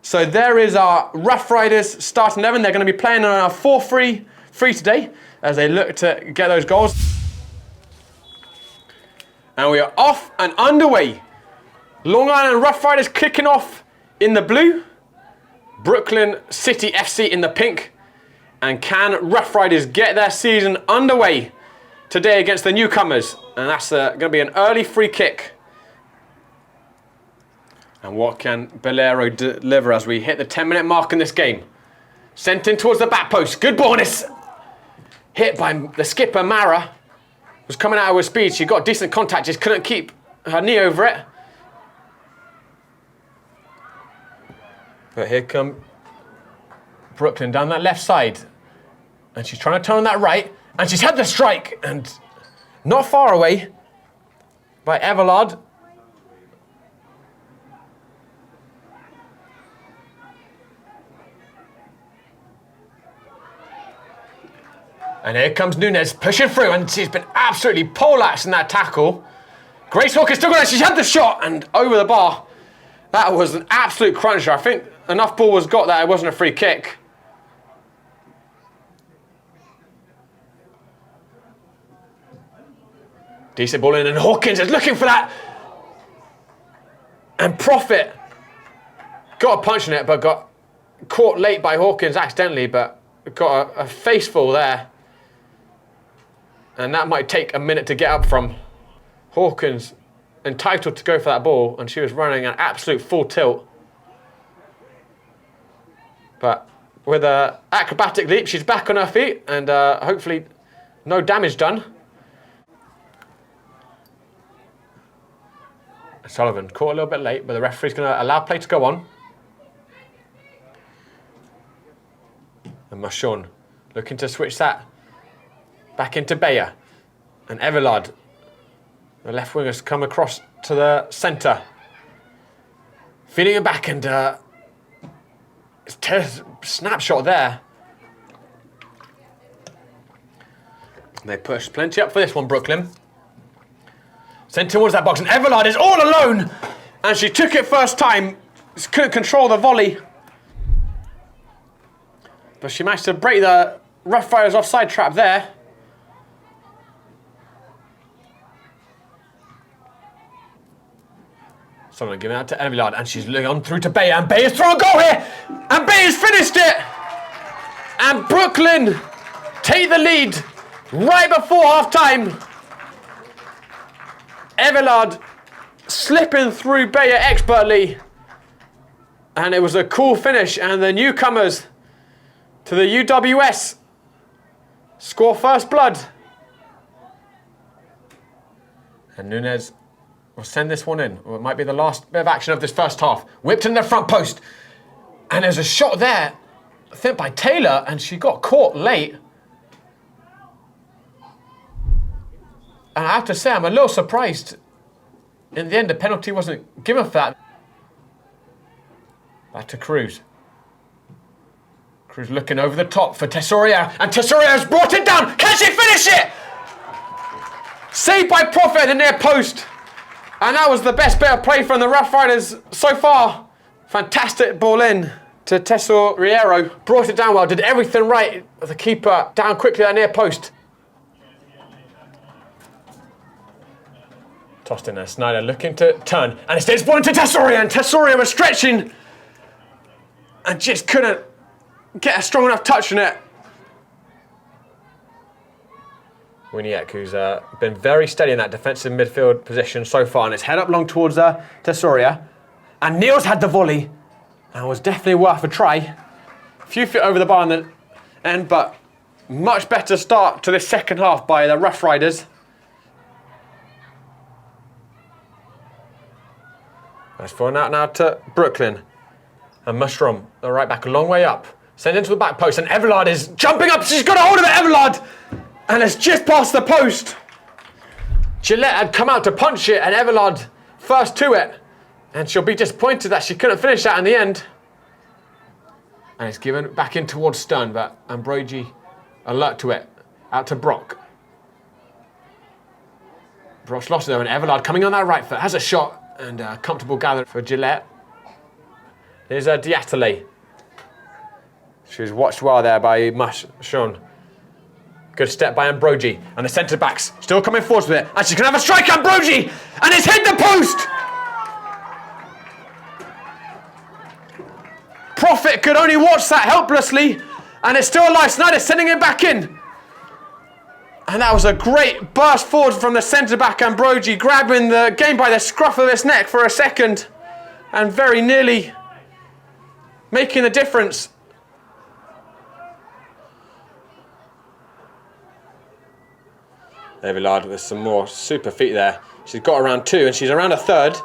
So there is our Rough Riders starting 11. They're going to be playing on a 4-3 today as they look to get those goals. And we are off and underway. Long Island Rough Riders kicking off in the blue. Brooklyn City FC in the pink. And can Rough Riders get their season underway today against the newcomers? And that's going to be an early free kick. And what can Bolero deliver as we hit the 10-minute mark in this game? Sent in towards the back post. Good ball. It's hit by the skipper, Mara. Was coming out with speed. She got decent contact, just couldn't keep her knee over it. But here come Brooklyn down that left side. And she's trying to turn on that right. And she's had the strike. And not far away by Everlard. And here comes Nunez pushing through, and she's been absolutely poleaxed in that tackle. Grace Hawkins still got it. She's had the shot and over the bar. That was an absolute cruncher. I think enough ball was got that it wasn't a free kick. Decent ball in, and Hawkins is looking for that. And Profit got a punch in it, but got caught late by Hawkins accidentally, but got a faceful there. And that might take a minute to get up from. Hawkins entitled to go for that ball, and she was running an absolute full tilt. But with an acrobatic leap, she's back on her feet, and hopefully no damage done. Sullivan caught a little bit late, but the referee's going to allow play to go on. And Machon looking to switch that back into Bayer. And Everlard, the left wingers, come across to the centre. Feeding it back, and snapshot there. They push plenty up for this one, Brooklyn. Sent towards that box, and Everlard is all alone. And she took it first time. Just couldn't control the volley. But she managed to break the Rough Riders offside trap there. Someone giving out to Everlard, and she's looking on through to Bayer, and Bayer's thrown a goal here, and Bayer's finished it. And Brooklyn take the lead right before half-time. Everlard slipping through Bayer expertly, and it was a cool finish, and the newcomers to the UWS score first blood. And Nunez will send this one in. Or it might be the last bit of action of this first half. Whipped in the front post. And there's a shot there, I think by Taylor, and she got caught late. And I have to say, I'm a little surprised. In the end, the penalty wasn't given for that. Back to Cruz. Cruz looking over the top for Tesoria, and Tesoria has brought it down. Can she finish it? Saved by Profit at the near post. And that was the best bit of play from the Rough Riders so far. Fantastic ball in to Tesorio. Brought it down well, did everything right. The keeper down quickly at the near post. Tossed in there, Snyder looking to turn. And it's this ball into Tesoria, and Tesoria was stretching and just couldn't get a strong enough touch on it. Winiek, who's been very steady in that defensive midfield position so far, and it's head up long towards Tesoria. And Niels had the volley, and was definitely worth a try. A few feet over the bar in the end, but much better start to this second half by the Rough Riders. Nice thrown out now to Brooklyn. And Mustrom, the right back, a long way up. Sent into the back post, and Everlard is jumping up. She's got a hold of it, Everlard! And it's just past the post. Gillette had come out to punch it, and Everlard first to it. And she'll be disappointed that she couldn't finish that in the end. And it's given back in towards Stern, but Ambrogi alert to it. Out to Brock. Brock's lost it though, and Everlard coming on that right foot, has a shot, and a comfortable gather for Gillette. Here's Diatale. She was watched well there by Mushron. Good step by Ambrogi. And the centre-backs still coming forward with it. And she's going to have a strike, Ambrogi! And it's hit the post! Prophet could only watch that helplessly. And it's still alive. Sneijder sending it back in. And that was a great burst forward from the centre-back, Ambrogi, grabbing the game by the scruff of his neck for a second. And very nearly making the difference. Everlard with some more super feet there. She's got around 2 and she's around a third.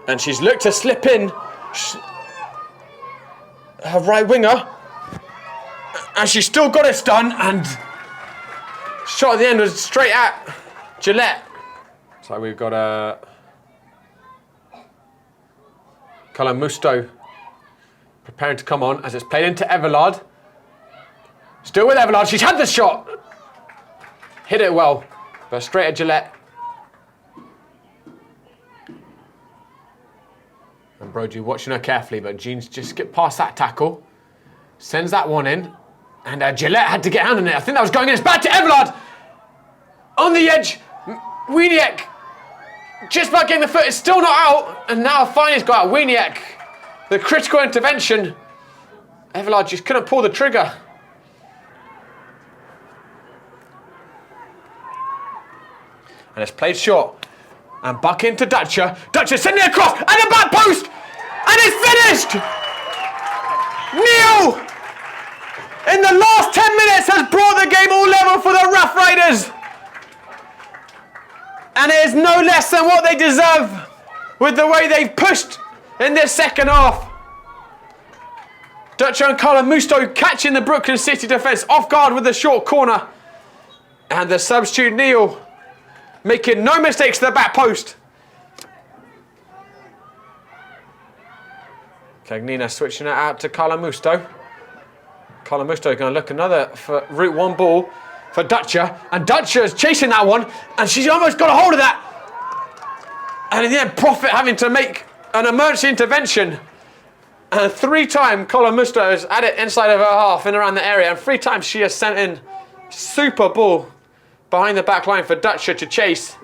And she's looked to slip in her right winger. And she's still got it done. And shot at the end was straight at Gillette. So we've got Calamusto preparing to come on as it's played into Everlard. Still with Everlard. She's had the shot. Hit it well, but straight at Gillette. And Brogy watching her carefully, but Jean's just skipped past that tackle. Sends that one in. And Gillette had to get hand on it. I think that was going in. It's back to Everlard. On the edge. Wieniek. Just about getting the foot. It's still not out. And now finally it's got out. Wieniek. The critical intervention. Everlard just couldn't pull the trigger. And it's played short. And back into Dutcher. Dutcher sending it across. And the back post. And it's finished. Neil, in the last 10 minutes, has brought the game all level for the Rough Riders. And it is no less than what they deserve with the way they've pushed in this second half. Dutcher and Calamusto catching the Brooklyn City defence off guard with the short corner. And the substitute Neil making no mistakes to the back post. Cagnina switching it out to Calamusto. Calamusto going to look another for route 1 ball for Dutcher. And Dutcher's chasing that one. And she's almost got a hold of that. And in the end, Prophet having to make an emergency intervention. And 3 times Calamusto has had it inside of her half and around the area. And 3 times she has sent in super ball behind the back line for Dutcher to chase.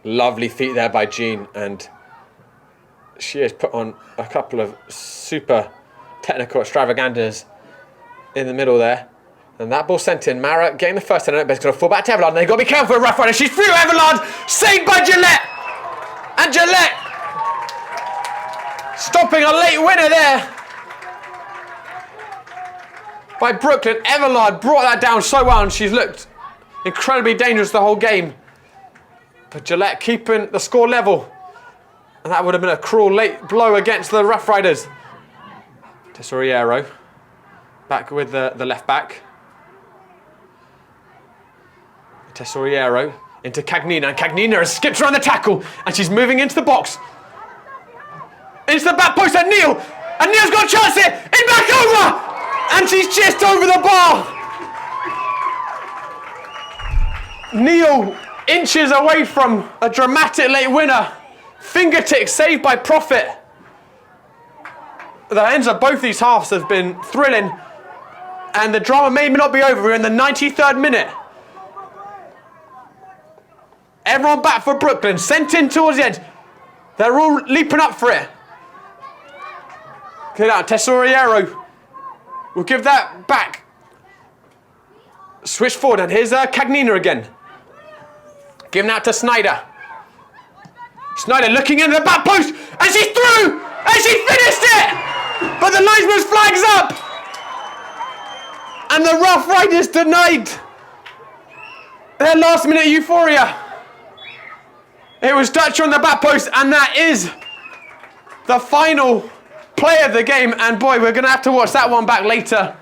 Lovely feet there by Jean, and she has put on a couple of super technical extravaganzas in the middle there. And that ball sent in. Mara getting the first end of it, but it's going to fall back to Everlard. And they've got to be careful with Rough Rider. She's through Everlard, saved by Gillette. And Gillette stopping a late winner there by Brooklyn. Everlard brought that down so well, and she's looked incredibly dangerous the whole game. But Gillette keeping the score level. And that would have been a cruel late blow against the Rough Riders. Tesoriero back with the left back. Tesoriero into Cagnina. And Cagnina has skipped around the tackle. And she's moving into the box. Into the back post at Neil. And Neil's got a chance here. In back over. And she's just over the bar. Neil inches away from a dramatic late winner. Fingertip saved by Prophet. The ends of both these halves have been thrilling. And the drama may not be over. We're in the 93rd minute. Everyone back for Brooklyn. Sent in towards the edge. They're all leaping up for it. Get out. Tesoriero will give that back. Switch forward. And here's Cagnina again. Giving out to Sneijder. Sneijder looking into the back post. And she's through. And she finished it. But the linesman's flag's up. And the Rough Riders denied their last minute euphoria. It was Dutcher on the back post, and that is the final play of the game. And boy, we're going to have to watch that one back later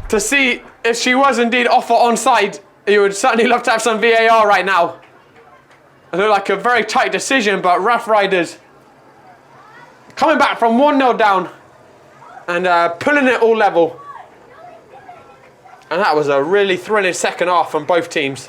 to see if she was indeed off or onside. You would certainly love to have some VAR right now. It looked like a very tight decision, but Rough Riders coming back from 1-0 down and pulling it all level. And that was a really thrilling second half from both teams.